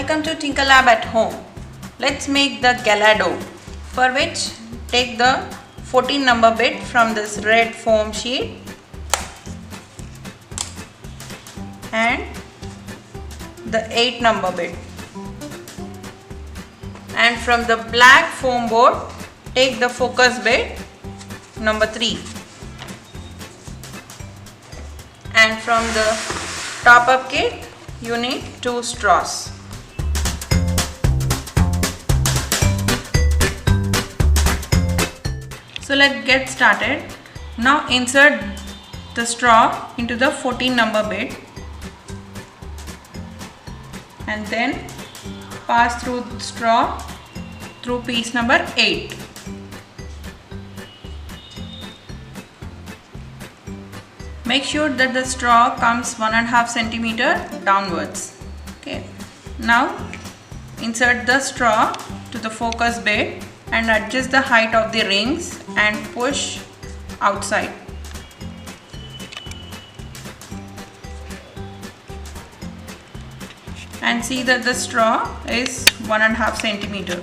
Welcome to Tinker Lab at home. Let's make the Golado, for which take the 14 number bit from this red foam sheet and the 8 number bit, and from the black foam board take the focus bit number 3, and from the top up kit you need 2 straws. So let's get started. Now insert the straw into the 14 number bit and then pass through the straw through piece number 8. Make sure that the straw comes 1.5 centimeter downwards. Okay. Now insert the straw to the focus bit and adjust the height of the rings and push outside. And see that the straw is 1.5 centimeter.